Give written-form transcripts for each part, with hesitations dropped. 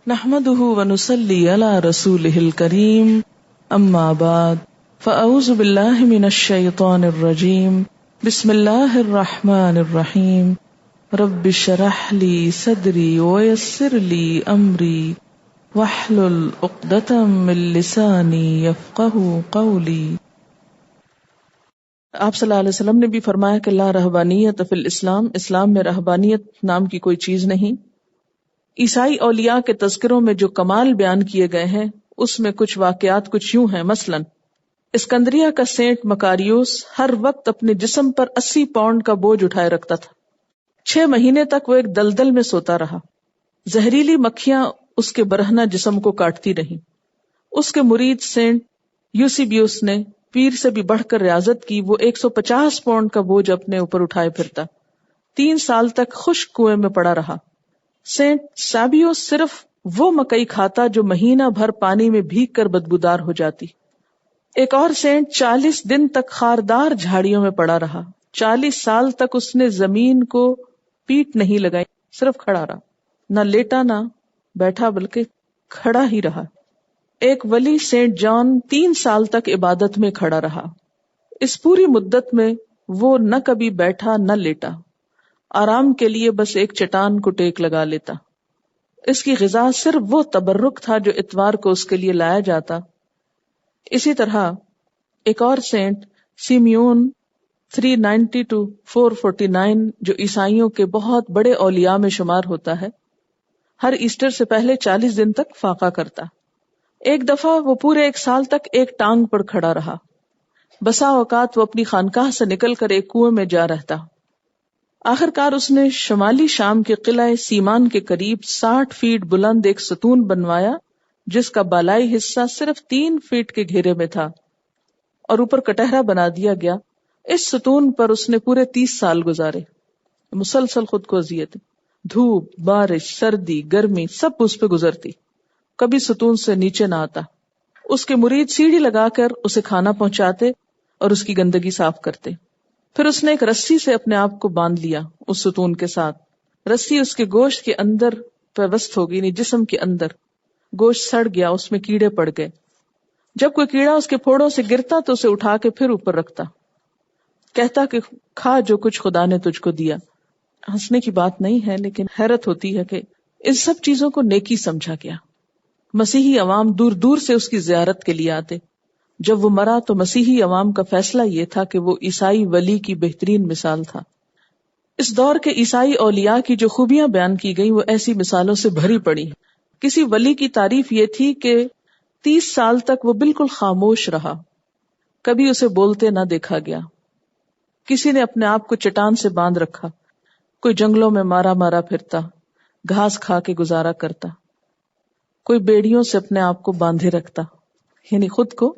نحمده ونصلي على رسوله الكريم اما بعد فاعوذ بالله من الشيطان الرجيم بسم الله الرحمن الرحيم رب اشرح لي صدري ويسر لي امري واحلل عقدة من لساني يفقهوا قولي۔ آپ صلی اللہ علیہ وسلم نے بھی فرمایا کہ لا رہبانیت فی الاسلام، اسلام میں رہبانیت نام کی کوئی چیز نہیں۔ عیسائی اولیاء کے تذکروں میں جو کمال بیان کیے گئے ہیں اس میں کچھ واقعات کچھ یوں ہیں۔ مثلا اسکندریہ کا سینٹ مکاریوس ہر وقت اپنے جسم پر 80 پاؤنڈ کا بوجھ اٹھائے رکھتا تھا۔ 6 مہینے تک وہ ایک دلدل میں سوتا رہا۔ زہریلی مکھیاں اس کے برہنہ جسم کو کاٹتی رہیں۔ اس کے مرید سینٹ یوسیبیوس نے پیر سے بھی بڑھ کر ریاضت کی۔ وہ 150 پاؤنڈ کا بوجھ اپنے اوپر اٹھائے پھرتا۔ 3 سال تک خشک کنویں میں پڑا رہا۔ سینٹ سابیوس صرف وہ مکئی کھاتا جو مہینہ بھر پانی میں بھیگ کر بدبودار ہو جاتی۔ ایک اور سینٹ 40 دن تک خاردار جھاڑیوں میں پڑا رہا۔ 40 سال تک اس نے زمین کو پیٹ نہیں لگائی، صرف کھڑا رہا، نہ لیٹا نہ بیٹھا بلکہ کھڑا ہی رہا۔ ایک ولی سینٹ جان 3 سال تک عبادت میں کھڑا رہا۔ اس پوری مدت میں وہ نہ کبھی بیٹھا نہ لیٹا، آرام کے لیے بس ایک چٹان کو ٹیک لگا لیتا۔ اس کی غذا صرف وہ تبرک تھا جو اتوار کو اس کے لیے لایا جاتا۔ اسی طرح ایک اور سینٹ سیمیون 390 to 449 جو عیسائیوں کے بہت بڑے اولیاء میں شمار ہوتا ہے، ہر ایسٹر سے پہلے 40 دن تک فاقہ کرتا۔ ایک دفعہ وہ پورے 1 سال تک ایک ٹانگ پر کھڑا رہا۔ بسا اوقات وہ اپنی خانقاہ سے نکل کر ایک کنویں میں جا رہتا۔ آخر کار اس نے شمالی شام کے قلعہ سیمان کے قریب 60 فیٹ بلند ایک ستون بنوایا جس کا بالائی حصہ صرف 3 فیٹ کے گھیرے میں تھا اور اوپر کٹہرا بنا دیا گیا۔ اس ستون پر اس نے پورے 30 سال گزارے۔ مسلسل خود کو اذیت، دھوپ، بارش، سردی، گرمی سب اس پہ گزرتی، کبھی ستون سے نیچے نہ آتا۔ اس کے مرید سیڑھی لگا کر اسے کھانا پہنچاتے اور اس کی گندگی صاف کرتے۔ پھر اس نے ایک رسی سے اپنے آپ کو باندھ لیا اس ستون کے ساتھ۔ رسی اس کے گوشت کے اندر پیوست ہو گئی، یعنی جسم کے اندر گوشت سڑ گیا، اس میں کیڑے پڑ گئے۔ جب کوئی کیڑا اس کے پھوڑوں سے گرتا تو اسے اٹھا کے پھر اوپر رکھتا، کہتا کہ کھا جو کچھ خدا نے تجھ کو دیا۔ ہنسنے کی بات نہیں ہے، لیکن حیرت ہوتی ہے کہ ان سب چیزوں کو نیکی سمجھا گیا۔ مسیحی عوام دور دور سے اس کی زیارت کے لیے آتے۔ جب وہ مرا تو مسیحی عوام کا فیصلہ یہ تھا کہ وہ عیسائی ولی کی بہترین مثال تھا۔ اس دور کے عیسائی اولیاء کی جو خوبیاں بیان کی گئی وہ ایسی مثالوں سے بھری پڑی۔ کسی ولی کی تعریف یہ تھی کہ 30 سال تک وہ بالکل خاموش رہا، کبھی اسے بولتے نہ دیکھا گیا۔ کسی نے اپنے آپ کو چٹان سے باندھ رکھا، کوئی جنگلوں میں مارا مارا پھرتا، گھاس کھا کے گزارا کرتا، کوئی بیڑیوں سے اپنے آپ کو باندھے رکھتا، یعنی خود کو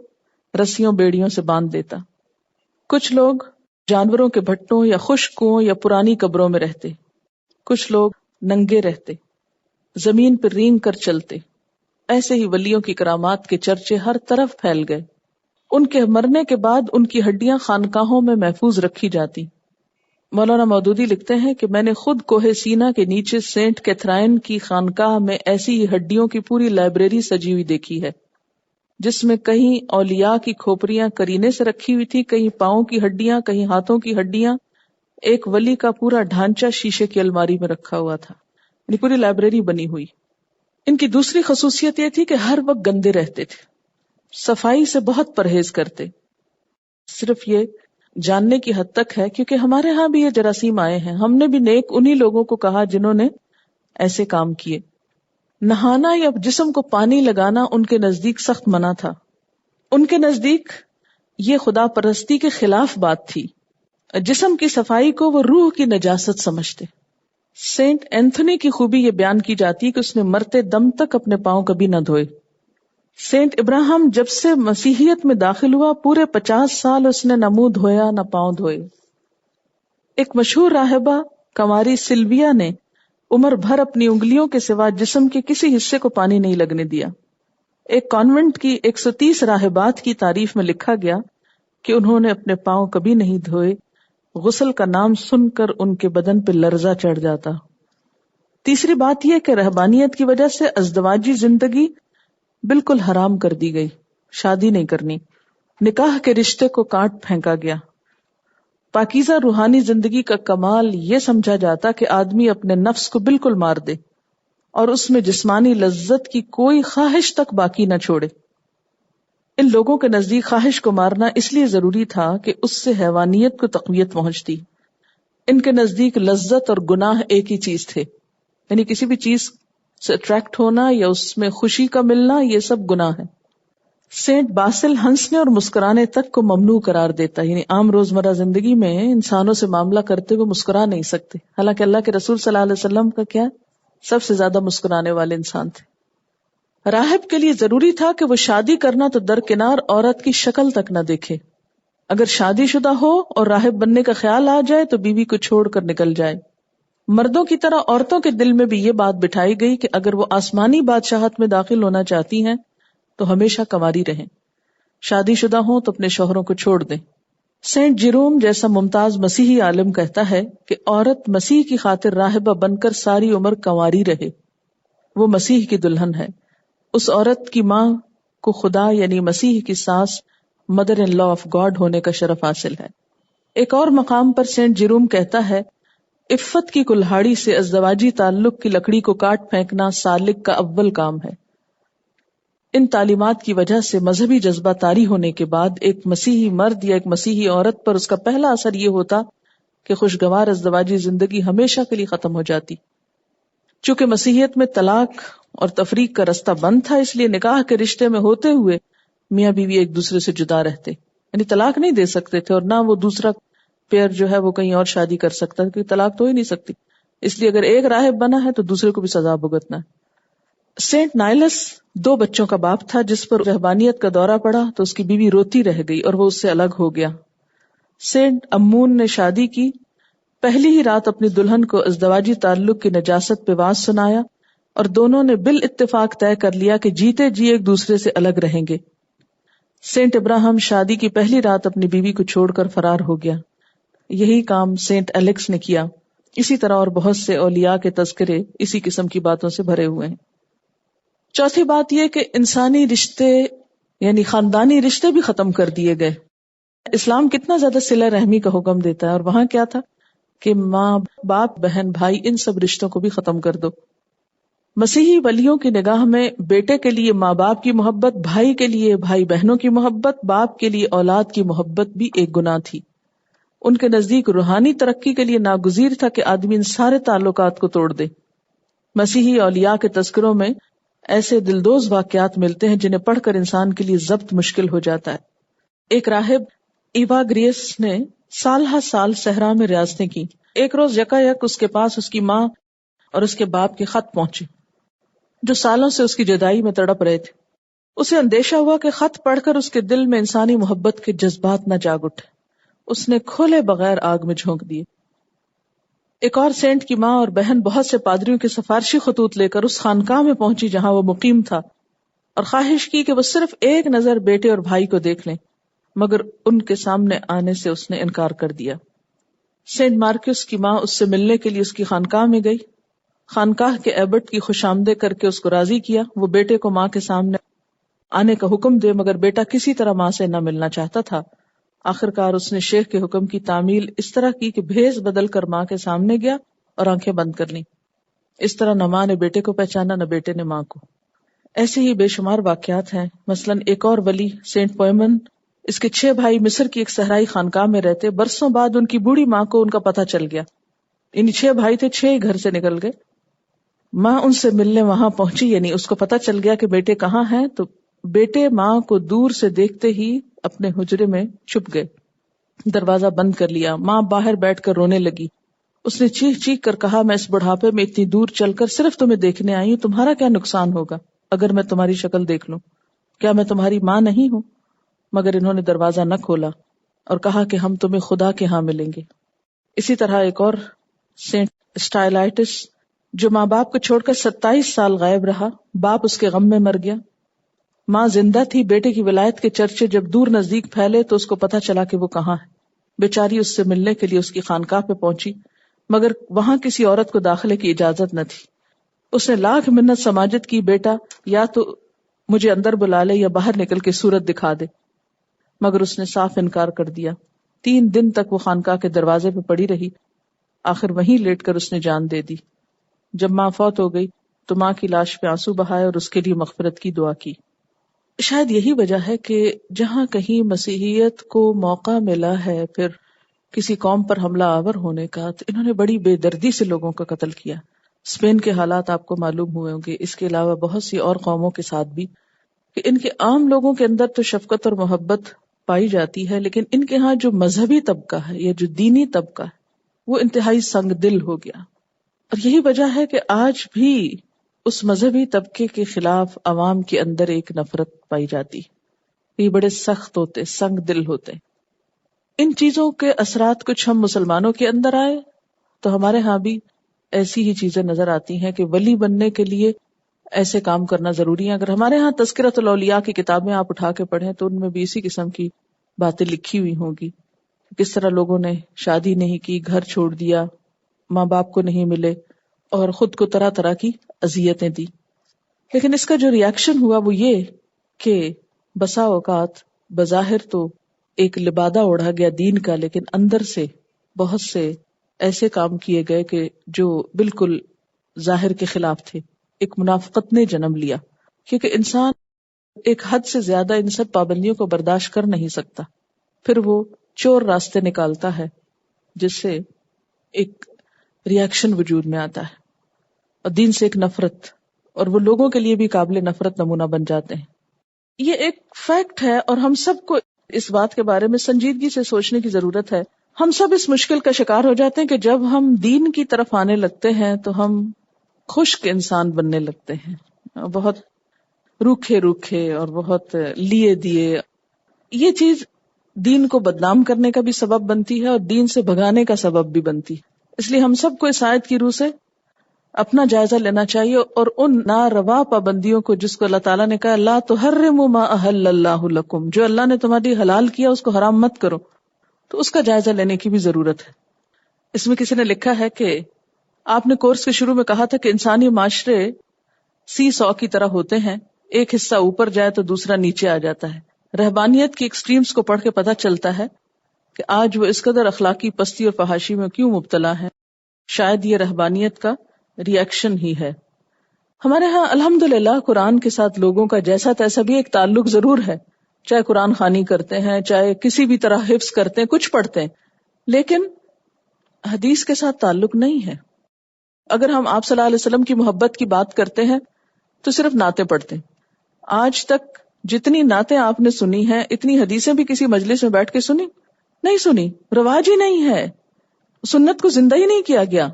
رسیوں بیڑیوں سے باندھ دیتا۔ کچھ لوگ جانوروں کے بھٹوں یا خشک کنووں یا پرانی قبروں میں رہتے، کچھ لوگ ننگے رہتے، زمین پر رینگ کر چلتے۔ ایسے ہی ولیوں کی کرامات کے چرچے ہر طرف پھیل گئے۔ ان کے مرنے کے بعد ان کی ہڈیاں خانقاہوں میں محفوظ رکھی جاتی۔ مولانا مودودی لکھتے ہیں کہ میں نے خود کوہ سینا کے نیچے سینٹ کیتھرائن کی خانقاہ میں ایسی ہی ہڈیوں کی پوری لائبریری سجی ہوئی دیکھی ہے، جس میں کہیں اولیاء کی کھوپڑیاں کرینے سے رکھی ہوئی تھی، کہیں پاؤں کی ہڈیاں، کہیں ہاتھوں کی ہڈیاں۔ ایک ولی کا پورا ڈھانچہ شیشے کی الماری میں رکھا ہوا تھا، یعنی پوری لائبریری بنی ہوئی۔ ان کی دوسری خصوصیت یہ تھی کہ ہر وقت گندے رہتے تھے، صفائی سے بہت پرہیز کرتے۔ صرف یہ جاننے کی حد تک ہے کیونکہ ہمارے ہاں بھی یہ جراثیم آئے ہیں، ہم نے بھی نیک انہی لوگوں کو کہا جنہوں نے ایسے کام کیے۔ نہانا یا جسم کو پانی لگانا ان کے نزدیک سخت منع تھا۔ ان کے نزدیک یہ خدا پرستی کے خلاف بات تھی۔ جسم کی صفائی کو وہ روح کی نجاست سمجھتے۔ سینٹ اینتھونی کی خوبی یہ بیان کی جاتی کہ اس نے مرتے دم تک اپنے پاؤں کبھی نہ دھوئے۔ سینٹ ابراہم جب سے مسیحیت میں داخل ہوا پورے 50 سال اس نے نہ منہ دھویا نہ پاؤں دھوئے۔ ایک مشہور راہبہ کنواری سلویا نے عمر بھر اپنی انگلیوں کے سوا جسم کے کسی حصے کو پانی نہیں لگنے دیا۔ ایک کانوینٹ کی 130 راہبات کی تعریف میں لکھا گیا کہ انہوں نے اپنے پاؤں کبھی نہیں دھوئے، غسل کا نام سن کر ان کے بدن پہ لرزہ چڑھ جاتا۔ تیسری بات یہ کہ رہبانیت کی وجہ سے ازدواجی زندگی بالکل حرام کر دی گئی، شادی نہیں کرنی، نکاح کے رشتے کو کاٹ پھینکا گیا۔ پاکیزہ روحانی زندگی کا کمال یہ سمجھا جاتا کہ آدمی اپنے نفس کو بالکل مار دے اور اس میں جسمانی لذت کی کوئی خواہش تک باقی نہ چھوڑے۔ ان لوگوں کے نزدیک خواہش کو مارنا اس لیے ضروری تھا کہ اس سے حیوانیت کو تقویت پہنچتی۔ ان کے نزدیک لذت اور گناہ ایک ہی چیز تھے، یعنی کسی بھی چیز سے اٹریکٹ ہونا یا اس میں خوشی کا ملنا، یہ سب گناہ ہے۔ سینٹ باسل ہنسنے اور مسکرانے تک کو ممنوع قرار دیتا، یعنی عام روزمرہ زندگی میں انسانوں سے معاملہ کرتے ہوئے مسکرا نہیں سکتے، حالانکہ اللہ کے رسول صلی اللہ علیہ وسلم کا کیا سب سے زیادہ مسکرانے والے انسان تھے۔ راہب کے لیے ضروری تھا کہ وہ شادی کرنا تو درکنار عورت کی شکل تک نہ دیکھے، اگر شادی شدہ ہو اور راہب بننے کا خیال آ جائے تو بیوی کو چھوڑ کر نکل جائے۔ مردوں کی طرح عورتوں کے دل میں بھی یہ بات بٹھائی گئی کہ اگر وہ آسمانی بادشاہت میں داخل ہونا چاہتی ہیں تو ہمیشہ کنواری رہیں، شادی شدہ ہوں تو اپنے شوہروں کو چھوڑ دیں۔ سینٹ جیروم جیسا ممتاز مسیحی عالم کہتا ہے کہ عورت مسیح کی خاطر راہبہ بن کر ساری عمر کنواری رہے، وہ مسیح کی دلہن ہے۔ اس عورت کی ماں کو خدا یعنی مسیح کی ساس، mother in law of God ہونے کا شرف حاصل ہے۔ ایک اور مقام پر سینٹ جیروم کہتا ہے، عفت کی کلہاڑی سے ازدواجی تعلق کی لکڑی کو کاٹ پھینکنا سالک کا اول کام ہے۔ ان تعلیمات کی وجہ سے مذہبی جذبہ طاری ہونے کے بعد ایک مسیحی مرد یا ایک مسیحی عورت پر اس کا پہلا اثر یہ ہوتا کہ خوشگوار ازدواجی زندگی ہمیشہ کے لیے ختم ہو جاتی۔ چونکہ مسیحیت میں طلاق اور تفریق کا رستہ بند تھا، اس لیے نکاح کے رشتے میں ہوتے ہوئے میاں بیوی ایک دوسرے سے جدا رہتے، یعنی طلاق نہیں دے سکتے تھے، اور نہ وہ دوسرا پیئر جو ہے وہ کہیں اور شادی کر سکتا، کیونکہ طلاق تو ہی نہیں سکتی، اس لیے اگر ایک راہب بنا ہے تو دوسرے کو بھی سزا بھگتنا ہے۔ سینٹ نائلس 2 بچوں کا باپ تھا، جس پر رہبانیت کا دورہ پڑا تو اس کی بیوی روتی رہ گئی اور وہ اس سے الگ ہو گیا۔ سینٹ امون نے شادی کی، پہلی ہی رات اپنی دلہن کو ازدواجی تعلق کی نجاست پہ واز سنایا اور دونوں نے بالاتفاق طے کر لیا کہ جیتے جی ایک دوسرے سے الگ رہیں گے۔ سینٹ ابراہم شادی کی پہلی رات اپنی بیوی کو چھوڑ کر فرار ہو گیا۔ یہی کام سینٹ الیکس نے کیا۔ اسی طرح اور بہت سے اولیاء کے تذکرے اسی قسم کی باتوں سے بھرے ہوئے ہیں۔ چوتھی بات یہ کہ انسانی رشتے یعنی خاندانی رشتے بھی ختم کر دیے گئے۔ اسلام کتنا زیادہ صلہ رحمی کا حکم دیتا ہے، اور وہاں کیا تھا کہ ماں باپ بہن بھائی ان سب رشتوں کو بھی ختم کر دو۔ مسیحی ولیوں کی نگاہ میں بیٹے کے لیے ماں باپ کی محبت، بھائی کے لیے بھائی بہنوں کی محبت، باپ کے لیے اولاد کی محبت بھی ایک گناہ تھی۔ ان کے نزدیک روحانی ترقی کے لیے ناگزیر تھا کہ آدمی ان سارے تعلقات کو توڑ دے۔ مسیحی اولیاء کے تذکروں میں ایسے دلدوز واقعات ملتے ہیں جنہیں پڑھ کر انسان کے لیے ضبط مشکل ہو جاتا ہے۔ ایک راہب ایوا گریس نے سال ہر سال صحرا میں ریاضتیں کی۔ ایک روز یکایک اس کے پاس اس کی ماں اور اس کے باپ کے خط پہنچے جو سالوں سے اس کی جدائی میں تڑپ رہے تھے۔ اسے اندیشہ ہوا کہ خط پڑھ کر اس کے دل میں انسانی محبت کے جذبات نہ جاگ اٹھے۔ اس نے کھولے بغیر آگ میں جھونک دیے۔ ایک اور سینٹ کی ماں اور بہن بہت سے پادریوں کے سفارشی خطوط لے کر اس خانقاہ میں پہنچی جہاں وہ مقیم تھا، اور خواہش کی کہ وہ صرف ایک نظر بیٹے اور بھائی کو دیکھ لیں، مگر ان کے سامنے آنے سے اس نے انکار کر دیا۔ سینٹ مارکس کی ماں اس سے ملنے کے لیے اس کی خانقاہ میں گئی۔ خانقاہ کے ایبٹ کی خوش آمدید کر کے اس کو راضی کیا۔ وہ بیٹے کو ماں کے سامنے آنے کا حکم دے، مگر بیٹا کسی طرح ماں سے نہ ملنا چاہتا تھا۔ آخرکار اس نے شیخ کے حکم کی تعمیل اس طرح کی کہ بھیس بدل کر ماں کے سامنے گیا اور آنکھیں بند کر لیں۔ اس طرح نہ ماں نے بیٹے کو پہچانا، نہ بیٹے نے ماں کو۔ ایسے ہی بے شمار واقعات ہیں۔ مثلاً ایک اور ولی سینٹ پوئمن، اس کے 6 بھائی مصر کی ایک صحرائی خانقاہ میں رہتے۔ برسوں بعد ان کی بوڑھی ماں کو ان کا پتہ چل گیا۔ ان 6 بھائی تھے، 6 ہی گھر سے نکل گئے۔ ماں ان سے ملنے وہاں پہنچی، یعنی اس کو پتہ چل گیا کہ بیٹے کہاں ہیں، تو بیٹے ماں کو دور سے دیکھتے ہی اپنے حجرے میں چھپ گئے، دروازہ بند کر لیا۔ ماں باہر بیٹھ کر رونے لگی۔ اس نے چیخ چیخ کر کہا، میں اس بڑھاپے میں اتنی دور چل کر صرف تمہیں دیکھنے آئی ہوں، تمہارا کیا نقصان ہوگا اگر میں تمہاری شکل دیکھ لوں؟ کیا میں تمہاری ماں نہیں ہوں؟ مگر انہوں نے دروازہ نہ کھولا اور کہا کہ ہم تمہیں خدا کے ہاں ملیں گے۔ اسی طرح ایک اور سینٹ اسٹائلائٹس جو ماں باپ کو چھوڑ کر 27 سال غائب رہا، باپ اس کے غم میں مر گیا۔ ماں زندہ تھی، بیٹے کی ولایت کے چرچے جب دور نزدیک پھیلے تو اس کو پتہ چلا کہ وہ کہاں ہے۔ بیچاری اس سے ملنے کے لیے اس کی خانقاہ پہ پہنچی، مگر وہاں کسی عورت کو داخلے کی اجازت نہ تھی۔ اس نے لاکھ منت سماجت کی، بیٹا یا تو مجھے اندر بلا لے یا باہر نکل کے صورت دکھا دے، مگر اس نے صاف انکار کر دیا۔ 3 دن تک وہ خانقاہ کے دروازے پہ پڑی رہی، آخر وہیں لیٹ کر اس نے جان دے دی۔ جب ماں فوت ہو گئی تو ماں کی لاش پہ آنسو بہائے اور اس کے لیے مغفرت کی دعا کی۔ شاید یہی وجہ ہے کہ جہاں کہیں مسیحیت کو موقع ملا ہے پھر کسی قوم پر حملہ آور ہونے کا، تو انہوں نے بڑی بے دردی سے لوگوں کا قتل کیا۔ اسپین کے حالات آپ کو معلوم ہوئے ہوں گے، اس کے علاوہ بہت سی اور قوموں کے ساتھ بھی، کہ ان کے عام لوگوں کے اندر تو شفقت اور محبت پائی جاتی ہے، لیکن ان کے ہاں جو مذہبی طبقہ ہے یا جو دینی طبقہ ہے وہ انتہائی سنگ دل ہو گیا۔ اور یہی وجہ ہے کہ آج بھی اس مذہبی طبقے کے خلاف عوام کے اندر ایک نفرت پائی جاتی، یہ بڑے سخت ہوتے، سنگ دل ہوتے۔ ان چیزوں کے اثرات کچھ ہم مسلمانوں کے اندر آئے تو ہمارے ہاں بھی ایسی ہی چیزیں نظر آتی ہیں کہ ولی بننے کے لیے ایسے کام کرنا ضروری ہے۔ اگر ہمارے ہاں تذکرۃ الاولیاء کی کتابیں آپ اٹھا کے پڑھیں تو ان میں بھی اسی قسم کی باتیں لکھی ہوئی ہوں گی، کس طرح لوگوں نے شادی نہیں کی، گھر چھوڑ دیا، ماں باپ کو نہیں ملے اور خود کو طرح طرح کی اذیتیں دی۔ لیکن اس کا جو ریاکشن ہوا وہ یہ کہ بسا اوقات بظاہر تو ایک لبادہ اوڑھا گیا دین کا، لیکن اندر سے بہت سے ایسے کام کیے گئے کہ جو بالکل ظاہر کے خلاف تھے۔ ایک منافقت نے جنم لیا، کیونکہ انسان ایک حد سے زیادہ ان سب پابندیوں کو برداشت کر نہیں سکتا، پھر وہ چور راستے نکالتا ہے جس سے ایک ریاکشن وجود میں آتا ہے اور دین سے ایک نفرت، اور وہ لوگوں کے لیے بھی قابل نفرت نمونہ بن جاتے ہیں۔ یہ ایک فیکٹ ہے اور ہم سب کو اس بات کے بارے میں سنجیدگی سے سوچنے کی ضرورت ہے۔ ہم سب اس مشکل کا شکار ہو جاتے ہیں کہ جب ہم دین کی طرف آنے لگتے ہیں تو ہم خشک انسان بننے لگتے ہیں، بہت روکھے روکھے اور بہت لیے دیے۔ یہ چیز دین کو بدنام کرنے کا بھی سبب بنتی ہے اور دین سے بھگانے کا سبب بھی بنتی ہے۔ اس لیے ہم سب کو اس آیت کی روح سے اپنا جائزہ لینا چاہیے اور ان ناروا پابندیوں کو جس کو اللہ تعالیٰ نے کہا لا تحرموا ما احل اللہ لکم، جو اللہ نے تمہاری حلال کیا اس کو حرام مت کرو، تو اس کا جائزہ لینے کی بھی ضرورت ہے۔ اس میں کسی نے لکھا ہے کہ آپ نے کورس کے شروع میں کہا تھا کہ انسانی معاشرے سی سو کی طرح ہوتے ہیں، ایک حصہ اوپر جائے تو دوسرا نیچے آ جاتا ہے۔ رہبانیت کی ایکسٹریمز کو پڑھ کے پتہ چلتا ہے کہ آج وہ اس قدر اخلاقی پستی اور فحاشی میں کیوں مبتلا ہے۔ شاید یہ رہبانیت کا ریئیکشن ہی ہے۔ ہمارے ہاں الحمدللہ قرآن کے ساتھ لوگوں کا جیسا تیسا بھی ایک تعلق ضرور ہے، چاہے قرآن خوانی کرتے ہیں، چاہے کسی بھی طرح حفظ کرتے ہیں، کچھ پڑھتے ہیں، لیکن حدیث کے ساتھ تعلق نہیں ہے۔ اگر ہم آپ صلی اللہ علیہ وسلم کی محبت کی بات کرتے ہیں تو صرف نعتیں پڑھتے ہیں۔ آج تک جتنی نعتیں آپ نے سنی ہیں اتنی حدیثیں بھی کسی مجلس میں بیٹھ کے سنی نہیں، سنی، رواج ہی نہیں ہے، سنت کو زندہ ہی نہیں کیا گیا،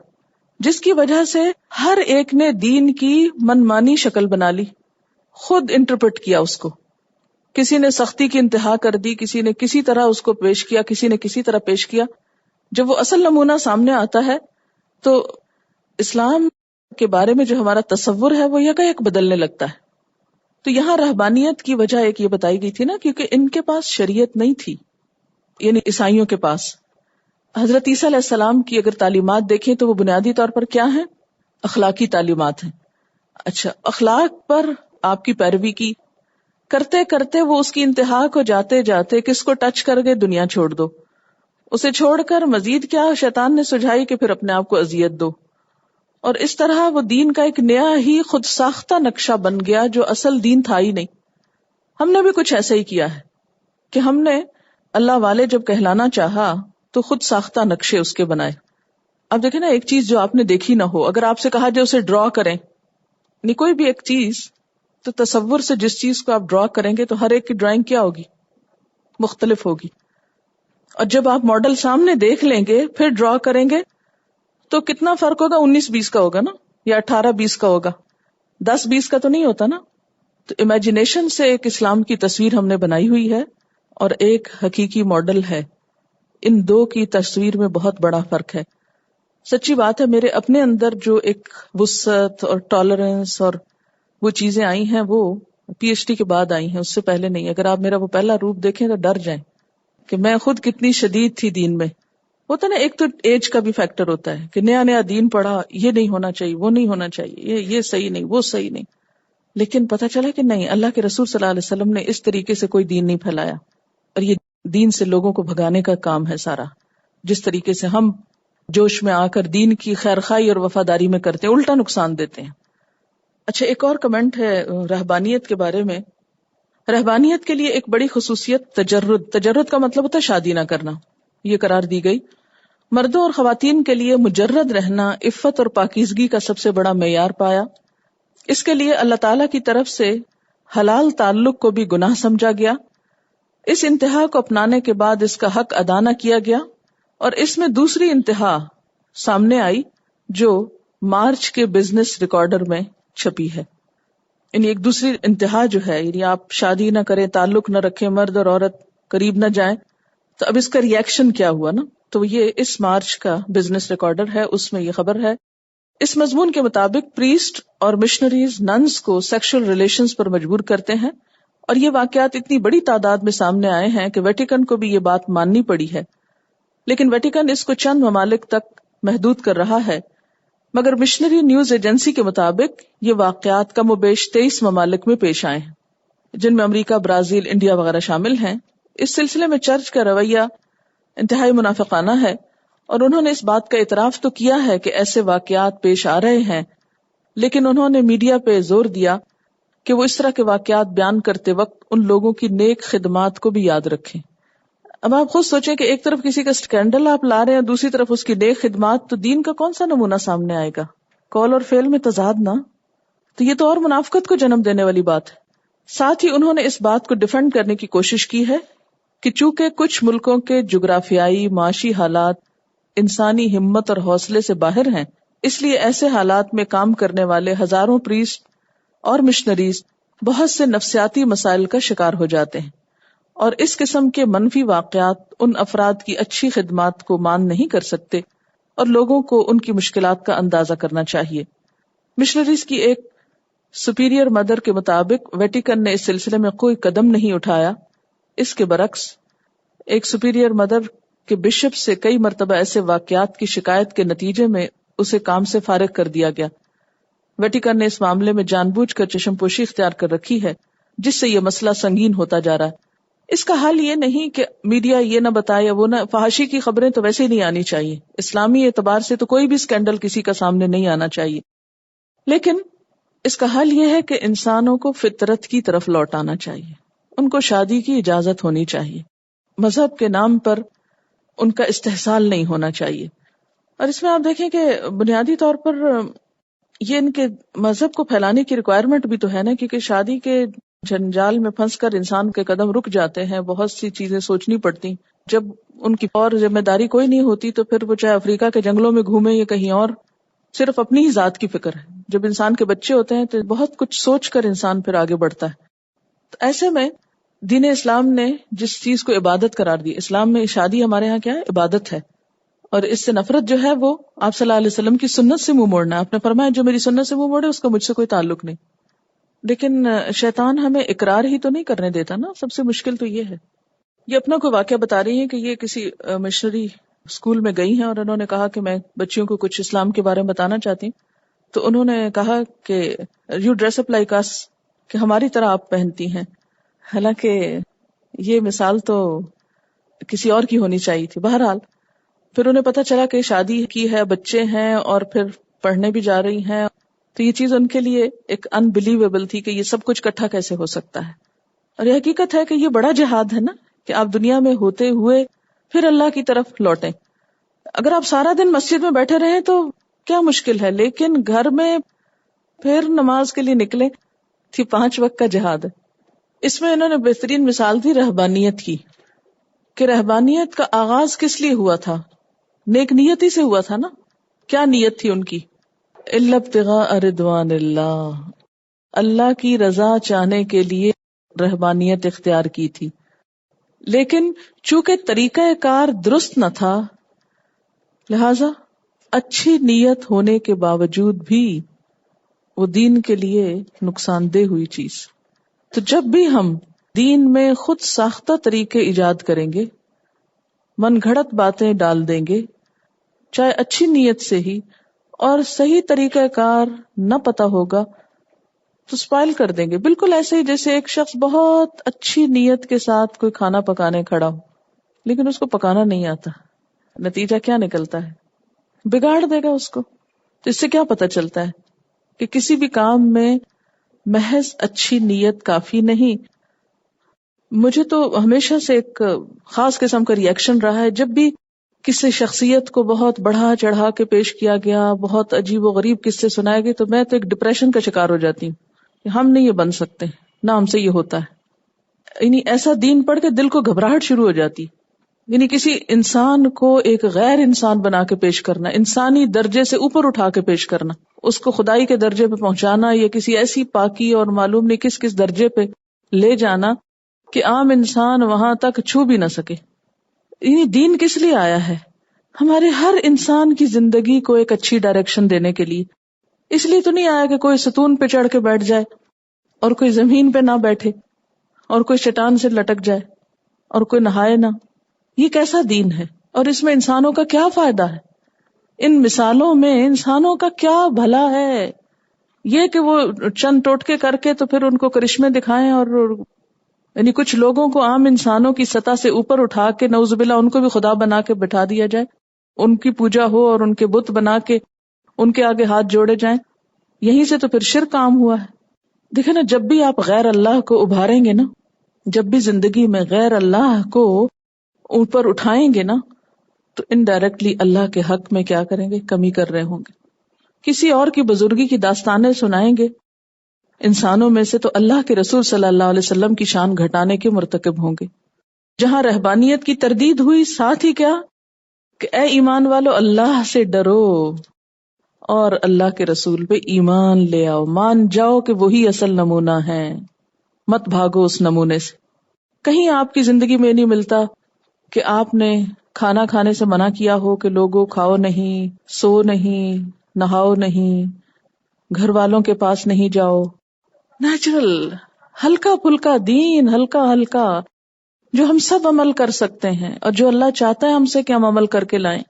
جس کی وجہ سے ہر ایک نے دین کی منمانی شکل بنا لی، خود انٹرپریٹ کیا اس کو، کسی نے سختی کی انتہا کر دی، کسی نے کسی طرح اس کو پیش کیا، کسی نے کسی طرح پیش کیا۔ جب وہ اصل نمونہ سامنے آتا ہے تو اسلام کے بارے میں جو ہمارا تصور ہے وہ یکایک بدلنے لگتا ہے۔ تو یہاں رہبانیت کی وجہ ایک یہ بتائی گئی تھی نا، کیونکہ ان کے پاس شریعت نہیں تھی، یعنی عیسائیوں کے پاس۔ حضرت عیسیٰ علیہ السلام کی اگر تعلیمات دیکھیں تو وہ بنیادی طور پر کیا ہیں؟ اخلاقی تعلیمات ہیں۔ اچھا، اخلاق پر آپ کی پیروی کی کرتے کرتے وہ اس کی انتہا کو جاتے جاتے کس کو ٹچ کر گئے؟ دنیا چھوڑ دو۔ اسے چھوڑ کر مزید کیا شیطان نے سجھائی کہ پھر اپنے آپ کو اذیت دو، اور اس طرح وہ دین کا ایک نیا ہی خود ساختہ نقشہ بن گیا جو اصل دین تھا ہی نہیں۔ ہم نے بھی کچھ ایسا ہی کیا ہے کہ ہم نے اللہ والے جب کہلانا چاہا تو خود ساختہ نقشے اس کے بنائے۔ اب دیکھیں نا، ایک چیز جو آپ نے دیکھی نہ ہو، اگر آپ سے کہا جائے اسے ڈرا کریں، نہیں کوئی بھی ایک چیز، تو تصور سے جس چیز کو آپ ڈرا کریں گے تو ہر ایک کی ڈرائنگ کیا ہوگی؟ مختلف ہوگی۔ اور جب آپ ماڈل سامنے دیکھ لیں گے پھر ڈرا کریں گے تو کتنا فرق ہوگا؟ 19-20 کا ہوگا نا، یا 18-20 کا ہوگا، 10-20 کا تو نہیں ہوتا نا۔ تو امیجنیشن سے ایک اسلام کی تصویر ہم نے بنائی ہوئی ہے اور ایک حقیقی ماڈل ہے، ان دو کی تصویر میں بہت بڑا فرق ہے۔ سچی بات ہے، میرے اپنے اندر جو ایک وسعت اور ٹالرنس اور وہ چیزیں آئی ہیں وہ پی ایچ ڈی کے بعد آئی ہیں، اس سے پہلے نہیں۔ اگر آپ میرا وہ پہلا روپ دیکھیں تو ڈر جائیں کہ میں خود کتنی شدید تھی دین میں، ہوتا نا، ایک تو ایج کا بھی فیکٹر ہوتا ہے کہ نیا نیا دین پڑھا، یہ نہیں ہونا چاہیے، وہ نہیں ہونا چاہیے، یہ صحیح نہیں، وہ صحیح نہیں. لیکن پتہ چلا کہ نہیں، اللہ کے رسول صلی اللہ علیہ وسلم نے اس طریقے سے کوئی دین نہیں پھیلایا، اور یہ دین سے لوگوں کو بھگانے کا کام ہے سارا. جس طریقے سے ہم جوش میں آ کر دین کی خیرخواہی اور وفاداری میں کرتے ہیں، الٹا نقصان دیتے ہیں. اچھا، ایک اور کمنٹ ہے رہبانیت کے بارے میں. رہبانیت کے لیے ایک بڑی خصوصیت تجرد کا مطلب ہوتا ہے شادی نہ کرنا، یہ قرار دی گئی. مردوں اور خواتین کے لیے مجرد رہنا عفت اور پاکیزگی کا سب سے بڑا معیار پایا. اس کے لیے اللہ تعالی کی طرف سے حلال تعلق کو بھی گناہ سمجھا گیا. اس انتہا کو اپنانے کے بعد اس کا حق ادا نہ کیا گیا، اور اس میں دوسری انتہا سامنے آئی جو مارچ کے بزنس ریکارڈر میں چھپی ہے. یعنی ایک دوسری انتہا جو ہے، یعنی آپ شادی نہ کریں، تعلق نہ رکھیں، مرد اور عورت قریب نہ جائیں. تو اب اس کا ریئیکشن کیا ہوا نا، تو یہ اس مارچ کا بزنس ریکارڈر ہے، اس میں یہ خبر ہے. اس مضمون کے مطابق پریسٹ اور مشنریز ننز کو سیکشل ریلیشنز پر مجبور کرتے ہیں، اور یہ واقعات اتنی بڑی تعداد میں سامنے آئے ہیں کہ ویٹیکن کو بھی یہ بات ماننی پڑی ہے. لیکن ویٹیکن اس کو چند ممالک تک محدود کر رہا ہے، مگر مشنری نیوز ایجنسی کے مطابق یہ واقعات کم و بیش 23 ممالک میں پیش آئے ہیں، جن میں امریکہ، برازیل، انڈیا وغیرہ شامل ہیں. اس سلسلے میں چرچ کا رویہ انتہائی منافقانہ ہے، اور انہوں نے اس بات کا اعتراف تو کیا ہے کہ ایسے واقعات پیش آ رہے ہیں، لیکن انہوں نے میڈیا پہ زور دیا کہ وہ اس طرح کے واقعات بیان کرتے وقت ان لوگوں کی نیک خدمات کو بھی یاد رکھیں. اب آپ خود سوچیں کہ ایک طرف کسی کا سکینڈل آپ لا رہے ہیں، دوسری طرف اس کی نیک خدمات، تو دین کا کون سا نمونہ سامنے آئے گا؟ قول اور فعل میں تضاد نہ، تو یہ تو اور منافقت کو جنم دینے والی بات ہے. ساتھ ہی انہوں نے اس بات کو ڈیفینڈ کرنے کی کوشش کی ہے کہ چونکہ کچھ ملکوں کے جغرافیائی، معاشی حالات انسانی ہمت اور حوصلے سے باہر ہیں، اس لیے ایسے حالات میں کام کرنے والے ہزاروں پریسٹ اور مشنریز بہت سے نفسیاتی مسائل کا شکار ہو جاتے ہیں، اور اس قسم کے منفی واقعات ان افراد کی اچھی خدمات کو مان نہیں کر سکتے، اور لوگوں کو ان کی مشکلات کا اندازہ کرنا چاہیے. مشنریز کی ایک سپیریئر مدر کے مطابق ویٹیکن نے اس سلسلے میں کوئی قدم نہیں اٹھایا. اس کے برعکس ایک سپیریئر مدر کے بشپ سے کئی مرتبہ ایسے واقعات کی شکایت کے نتیجے میں اسے کام سے فارغ کر دیا گیا. ویٹیکن نے اس معاملے میں جان بوجھ کر چشم پوشی اختیار کر رکھی ہے، جس سے یہ مسئلہ سنگین ہوتا جا رہا ہے. اس کا حل یہ نہیں کہ میڈیا یہ نہ بتائے یا وہ نہ، فحاشی کی خبریں تو ویسے ہی نہیں آنی چاہیے. اسلامی اعتبار سے تو کوئی بھی سکینڈل کسی کا سامنے نہیں آنا چاہیے، لیکن اس کا حل یہ ہے کہ انسانوں کو فطرت کی طرف لوٹانا چاہیے. ان کو شادی کی اجازت ہونی چاہیے، مذہب کے نام پر ان کا استحصال نہیں ہونا چاہیے. اور اس میں آپ دیکھیں کہ بنیادی طور پر یہ ان کے مذہب کو پھیلانے کی ریکوائرمنٹ بھی تو ہے نا، کیونکہ شادی کے جنجال میں پھنس کر انسان کے قدم رک جاتے ہیں، بہت سی چیزیں سوچنی پڑتی. جب ان کی اور ذمہ داری کوئی نہیں ہوتی تو پھر وہ چاہے افریقہ کے جنگلوں میں گھومے یا کہیں اور، صرف اپنی ہی ذات کی فکر ہے. جب انسان کے بچے ہوتے ہیں تو بہت کچھ سوچ کر انسان پھر آگے بڑھتا ہے. تو ایسے میں دین اسلام نے جس چیز کو عبادت قرار دی، اسلام میں شادی ہمارے ہاں کیا ہے؟ عبادت ہے. اور اس سے نفرت جو ہے وہ آپ صلی اللہ علیہ وسلم کی سنت سے منہ موڑنا. آپ نے فرمایا جو میری سنت سے منہ موڑے اس کا مجھ سے کوئی تعلق نہیں. لیکن شیطان ہمیں اقرار ہی تو نہیں کرنے دیتا نا، سب سے مشکل تو یہ ہے. یہ اپنا کوئی واقعہ بتا رہی ہیں کہ یہ کسی مشنری اسکول میں گئی ہیں اور انہوں نے کہا کہ میں بچیوں کو کچھ اسلام کے بارے میں بتانا چاہتی ہوں. تو انہوں نے کہا کہ یو ڈریس اپ لائک اس، کہ ہماری طرح آپ پہنتی ہیں. حالانکہ یہ مثال تو کسی اور کی ہونی چاہیے تھی. بہرحال پھر انہیں پتہ چلا کہ شادی کی ہے، بچے ہیں، اور پھر پڑھنے بھی جا رہی ہیں. تو یہ چیز ان کے لیے ایک انبلیویبل تھی کہ یہ سب کچھ اکٹھا کیسے ہو سکتا ہے. اور یہ حقیقت ہے کہ یہ بڑا جہاد ہے نا، کہ آپ دنیا میں ہوتے ہوئے پھر اللہ کی طرف لوٹیں. اگر آپ سارا دن مسجد میں بیٹھے رہیں تو کیا مشکل ہے، لیکن گھر میں پھر نماز کے لیے نکلیں تھی 5 وقت کا جہاد ہے. اس میں انہوں نے بہترین مثال دی رہبانیت کی، کہ رہبانیت کا آغاز کس لیے ہوا تھا؟ نیک نیتی سے ہوا تھا نا. کیا نیت تھی ان کی؟ الا ابتغاء رضوان اللہ، اللہ کی رضا چاہنے کے لیے رہبانیت اختیار کی تھی. لیکن چونکہ طریقہ کار درست نہ تھا، لہذا اچھی نیت ہونے کے باوجود بھی وہ دین کے لیے نقصان دہ ہوئی چیز. تو جب بھی ہم دین میں خود ساختہ طریقے ایجاد کریں گے، من گھڑت باتیں ڈال دیں گے، چاہے اچھی نیت سے ہی، اور صحیح طریقہ کار نہ پتا ہوگا تو اسپائل کر دیں گے. بالکل ایسے ہی جیسے ایک شخص بہت اچھی نیت کے ساتھ کوئی کھانا پکانے کھڑا ہو لیکن اس کو پکانا نہیں آتا، نتیجہ کیا نکلتا ہے؟ بگاڑ دے گا اس کو. تو اس سے کیا پتا چلتا ہے کہ کسی بھی کام میں محض اچھی نیت کافی نہیں. مجھے تو ہمیشہ سے ایک خاص قسم کا ریئیکشن رہا ہے جب بھی کسی شخصیت کو بہت بڑھا چڑھا کے پیش کیا گیا، بہت عجیب و غریب قصے سنائے گئے، تو میں تو ایک ڈپریشن کا شکار ہو جاتی ہوں کہ ہم نہیں یہ بن سکتے، نہ ہم سے یہ ہوتا ہے. یعنی ایسا دین پڑھ کے دل کو گھبراہٹ شروع ہو جاتی. یعنی کسی انسان کو ایک غیر انسان بنا کے پیش کرنا، انسانی درجے سے اوپر اٹھا کے پیش کرنا، اس کو خدائی کے درجے پہ پہنچانا یا کسی ایسی پاکی اور معلوم نہیں کس کس درجے پہ لے جانا کہ عام انسان وہاں تک چھو بھی نہ سکے. یعنی دین کس لیے آیا ہے؟ ہمارے ہر انسان کی زندگی کو ایک اچھی ڈائریکشن دینے کے لیے. اس لیے تو نہیں آیا کہ کوئی ستون پہ چڑھ کے بیٹھ جائے اور کوئی زمین پہ نہ بیٹھے اور کوئی چٹان سے لٹک جائے اور کوئی نہائے نہ. یہ کیسا دین ہے؟ اور اس میں انسانوں کا کیا فائدہ ہے؟ ان مثالوں میں انسانوں کا کیا بھلا ہے؟ یہ کہ وہ چند ٹوٹکے کر کے تو پھر ان کو کرشمے دکھائیں، اور یعنی کچھ لوگوں کو عام انسانوں کی سطح سے اوپر اٹھا کے نعوذ باللہ ان کو بھی خدا بنا کے بٹھا دیا جائے، ان کی پوجا ہو اور ان کے بت بنا کے ان کے آگے ہاتھ جوڑے جائیں. یہیں سے تو پھر شرک عام ہوا ہے. دیکھیں نا، جب بھی آپ غیر اللہ کو ابھاریں گے نا، جب بھی زندگی میں غیر اللہ کو اوپر اٹھائیں گے نا، تو انڈائریکٹلی اللہ کے حق میں کیا کریں گے؟ کمی کر رہے ہوں گے. کسی اور کی بزرگی کی داستانیں سنائیں گے انسانوں میں سے، تو اللہ کے رسول صلی اللہ علیہ وسلم کی شان گھٹانے کے مرتکب ہوں گے. جہاں رہبانیت کی تردید ہوئی، ساتھ ہی کیا کہ اے ایمان والو اللہ سے ڈرو اور اللہ کے رسول پہ ایمان لے آؤ، مان جاؤ کہ وہی اصل نمونہ ہے، مت بھاگو اس نمونے سے. کہیں آپ کی زندگی میں نہیں ملتا کہ آپ نے کھانا کھانے سے منع کیا ہو کہ لوگوں کھاؤ نہیں، سو نہیں، نہاؤ نہیں، گھر والوں کے پاس نہیں جاؤ. نیچرل ہلکا پھلکا دین، ہلکا ہلکا جو ہم سب عمل کر سکتے ہیں اور جو اللہ چاہتا ہے ہم سے کہ ہم عمل کر کے لائیں.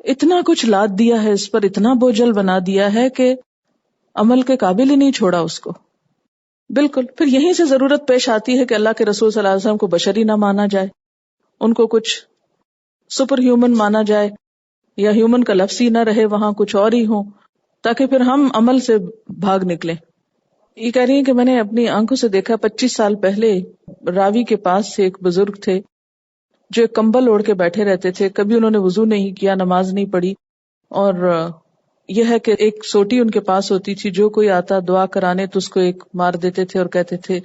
اتنا کچھ لاد دیا ہے اس پر، اتنا بوجھل بنا دیا ہے کہ عمل کے قابل ہی نہیں چھوڑا اس کو. بالکل. پھر یہیں سے ضرورت پیش آتی ہے کہ اللہ کے رسول صلی اللہ علیہ وسلم کو بشری نہ مانا جائے، ان کو کچھ سپر ہیومن مانا جائے، یا ہیومن کا لفظ ہی نہ رہے، وہاں کچھ اور ہی ہوں، تاکہ پھر ہم عمل سے بھاگ نکلیں. یہ کہہ رہی ہیں کہ میں نے اپنی آنکھوں سے دیکھا 25 سال پہلے راوی کے پاس سے ایک بزرگ تھے جو ایک کمبل اوڑھ کے بیٹھے رہتے تھے، کبھی انہوں نے وضو نہیں کیا، نماز نہیں پڑھی، اور یہ ہے کہ ایک سوٹی ان کے پاس ہوتی تھی، جو کوئی آتا دعا کرانے تو اس کو ایک مار دیتے تھے اور کہتے تھے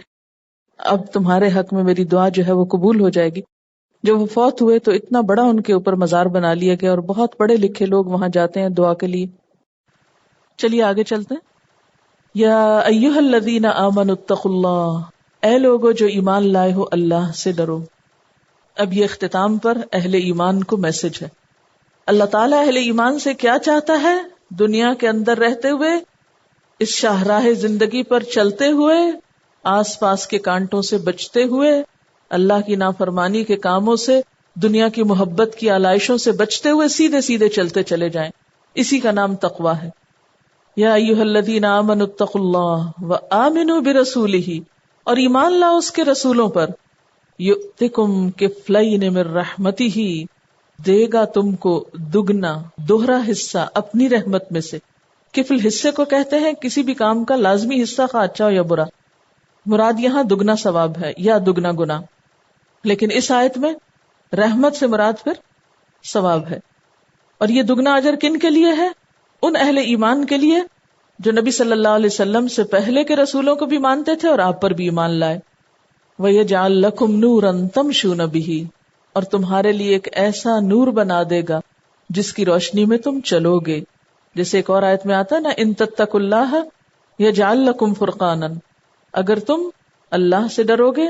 اب تمہارے حق میں میری دعا جو ہے وہ قبول ہو جائے گی. جب وہ فوت ہوئے تو اتنا بڑا ان کے اوپر مزار بنا لیا گیا اور بہت پڑھے لکھے لوگ وہاں جاتے ہیں دعا کے لیے. چلیے آگے چلتے ہیں. یا ایھا الذین آمنوا اتقوا اللہ، اے لوگو جو ایمان لائے ہو اللہ سے ڈرو. اب یہ اختتام پر اہل ایمان کو میسج ہے. اللہ تعالیٰ اہل ایمان سے کیا چاہتا ہے؟ دنیا کے اندر رہتے ہوئے، اس شاہراہ زندگی پر چلتے ہوئے، آس پاس کے کانٹوں سے بچتے ہوئے، اللہ کی نافرمانی کے کاموں سے، دنیا کی محبت کی آلائشوں سے بچتے ہوئے سیدھے سیدھے چلتے چلے جائیں. اسی کا نام تقویٰ ہے. یا ایھا الذین آمنوا اتقوا اللہ وآمنوا برسولہ، اور ایمان لاؤ اس کے رسولوں پر. یؤتکم کفلین من رحمتہ، دے گا تم کو دگنا دوہرا حصہ اپنی رحمت میں سے. کفل حصے کو کہتے ہیں کسی بھی کام کا لازمی حصہ، خواہ اچھا ہو یا برا. مراد یہاں دگنا ثواب ہے یا دگنا گناہ، لیکن اس آیت میں رحمت سے مراد پھر ثواب ہے. اور یہ دگنا اجر کن کے لیے ہے؟ ان اہل ایمان کے لیے جو نبی صلی اللہ علیہ وسلم سے پہلے کے رسولوں کو بھی مانتے تھے اور آپ پر بھی ایمان لائے. وَيَجْعَلْ لَكُمْ نُورًا تَمْشُونَ بِهِ، اور تمہارے لیے ایک ایسا نور بنا دے گا جس کی روشنی میں تم چلو گے. جیسے ایک اور آیت میں آتا ہے نا، ان تتقوا اللہ یجعل لکم فرقانا، اگر تم اللہ سے ڈرو گے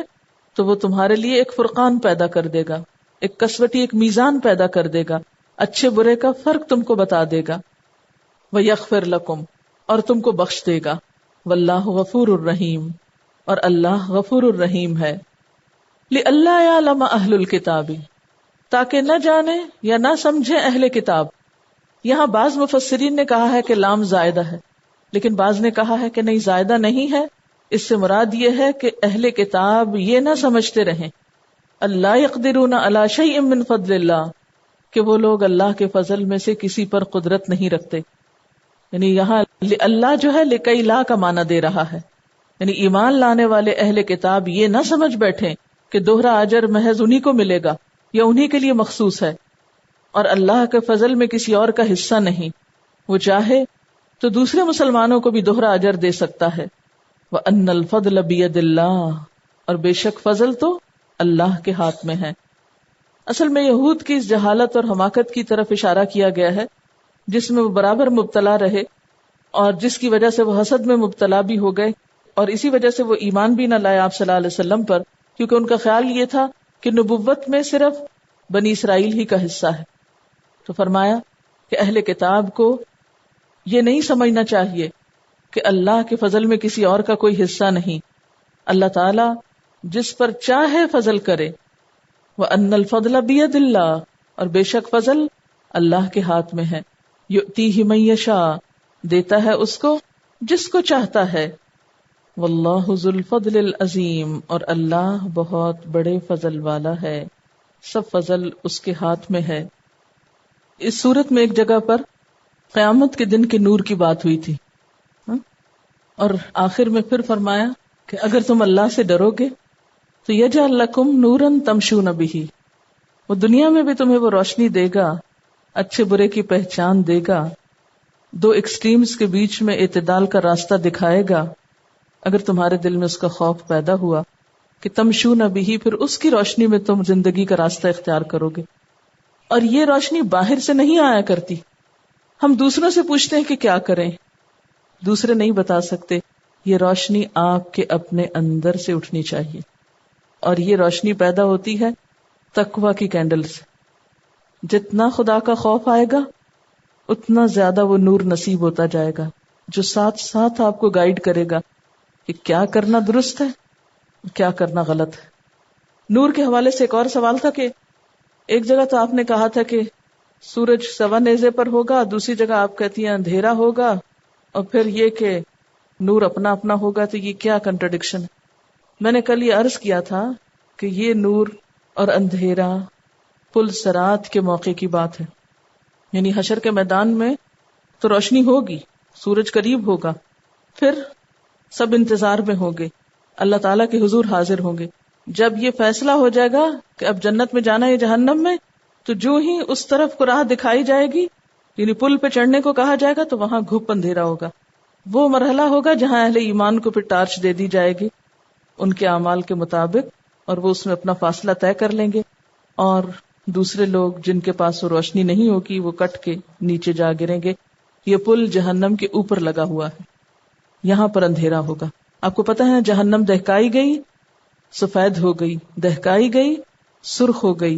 تو وہ تمہارے لیے ایک فرقان پیدا کر دے گا، ایک کسوٹی، ایک میزان پیدا کر دے گا، اچھے برے کا فرق تم کو بتا دے گا. وَيَغْفِرْ لَكُمْ، اور تم کو بخش دے گا. واللہ غفور الرحیم، اور اللہ غفور الرحیم ہے. لِأَلَّا يَعْلَمَ أَهْلُ الْكِتَابِ، تاکہ نہ جانے یا نہ سمجھے اہل کتاب. یہاں بعض مفسرین نے کہا ہے کہ لام زائدہ ہے، لیکن بعض نے کہا ہے کہ نہیں، زائدہ نہیں ہے. اس سے مراد یہ ہے کہ اہل کتاب یہ نہ سمجھتے رہیں اللہ یقدرون علی شیء من فضل اللہ، کہ وہ لوگ اللہ کے فضل میں سے کسی پر قدرت نہیں رکھتے. یعنی یہاں اللہ جو ہے لکی لا کا معنی دے رہا ہے، یعنی ایمان لانے والے اہل کتاب یہ نہ سمجھ بیٹھیں کہ دوہرا اجر محض انہی کو ملے گا یا انہی کے لیے مخصوص ہے اور اللہ کے فضل میں کسی اور کا حصہ نہیں. وہ چاہے تو دوسرے مسلمانوں کو بھی دوہرا اجر دے سکتا ہے. وَأَنَّ الْفَضْلَ بِيَدِ اللَّهِ، اور بے شک فضل تو اللہ کے ہاتھ میں ہے. اصل میں یہود کی اس جہالت اور حماقت کی طرف اشارہ کیا گیا ہے جس میں وہ برابر مبتلا رہے اور جس کی وجہ سے وہ حسد میں مبتلا بھی ہو گئے، اور اسی وجہ سے وہ ایمان بھی نہ لائے آپ صلی اللہ علیہ وسلم پر، کیونکہ ان کا خیال یہ تھا کہ نبوت میں صرف بنی اسرائیل ہی کا حصہ ہے. تو فرمایا کہ اہل کتاب کو یہ نہیں سمجھنا چاہیے کہ اللہ کے فضل میں کسی اور کا کوئی حصہ نہیں. اللہ تعالی جس پر چاہے فضل کرے. وَأَنَّ الْفَضْلَ بِيَدِ اللَّهِ، اور بے شک فضل اللہ کے ہاتھ میں ہے. يُؤْتِيهِ مَن يَشَاءُ، دیتا ہے اس کو جس کو چاہتا ہے. وَاللَّهُ ذُو الْفَضْلِ الْعَظِيمِ، اور اللہ بہت بڑے فضل والا ہے، سب فضل اس کے ہاتھ میں ہے. اس سورت میں ایک جگہ پر قیامت کے دن کے نور کی بات ہوئی تھی، اور آخر میں پھر فرمایا کہ اگر تم اللہ سے ڈرو گے تو یجعل لکم نورا تمشون بہ، وہ دنیا میں بھی تمہیں وہ روشنی دے گا، اچھے برے کی پہچان دے گا، دو ایکسٹریمز کے بیچ میں اعتدال کا راستہ دکھائے گا. اگر تمہارے دل میں اس کا خوف پیدا ہوا کہ تمشون بہ، پھر اس کی روشنی میں تم زندگی کا راستہ اختیار کرو گے. اور یہ روشنی باہر سے نہیں آیا کرتی. ہم دوسروں سے پوچھتے ہیں کہ کیا کریں، دوسرے نہیں بتا سکتے. یہ روشنی آپ کے اپنے اندر سے اٹھنی چاہیے، اور یہ روشنی پیدا ہوتی ہے تقویٰ کی کینڈل سے. جتنا خدا کا خوف آئے گا اتنا زیادہ وہ نور نصیب ہوتا جائے گا، جو ساتھ ساتھ آپ کو گائیڈ کرے گا کہ کیا کرنا درست ہے، کیا کرنا غلط ہے. نور کے حوالے سے ایک اور سوال تھا کہ ایک جگہ تو آپ نے کہا تھا کہ سورج سوا نیزے پر ہوگا، دوسری جگہ آپ کہتی ہیں اندھیرا ہوگا، اور پھر یہ کہ نور اپنا اپنا ہوگا. تو یہ کیا کنٹرڈکشن ہے؟ میں نے کل یہ عرض کیا تھا کہ یہ نور اور اندھیرا پل صراط کے موقع کی بات ہے. یعنی حشر کے میدان میں تو روشنی ہوگی، سورج قریب ہوگا، پھر سب انتظار میں ہوں گے، اللہ تعالیٰ کے حضور حاضر ہوں گے. جب یہ فیصلہ ہو جائے گا کہ اب جنت میں جانا ہے جہنم میں، تو جو ہی اس طرف کو راہ دکھائی جائے گی، یعنی پل پہ چڑھنے کو کہا جائے گا، تو وہاں گھپ اندھیرا ہوگا. وہ مرحلہ ہوگا جہاں اہل ایمان کو پھر ٹارچ دے دی جائے گی ان کے اعمال کے مطابق، اور وہ اس میں اپنا فاصلہ طے کر لیں گے، اور دوسرے لوگ جن کے پاس وہ روشنی نہیں ہوگی وہ کٹ کے نیچے جا گریں گے. یہ پل جہنم کے اوپر لگا ہوا ہے، یہاں پر اندھیرا ہوگا. آپ کو پتہ ہے جہنم دہکائی گئی سفید ہو گئی، دہکائی گئی سرخ ہو گئی،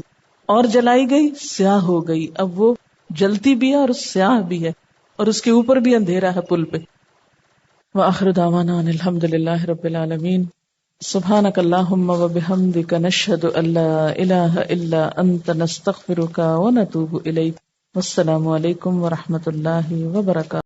اور جلائی گئی سیاہ ہو گئی. اب وہ جلتی بھی ہے اور سیاہ بھی ہے، اور اس کے اوپر بھی اندھیرا ہے پل پہ. وآخر دعوانا ان الحمد للہ رب العالمین. سبحانک اللہم وبحمدک نشہد ان لا الہ الا انت نستغفرک ونتوب الیک. والسلام علیکم ورحمۃ اللہ وبرکاتہ.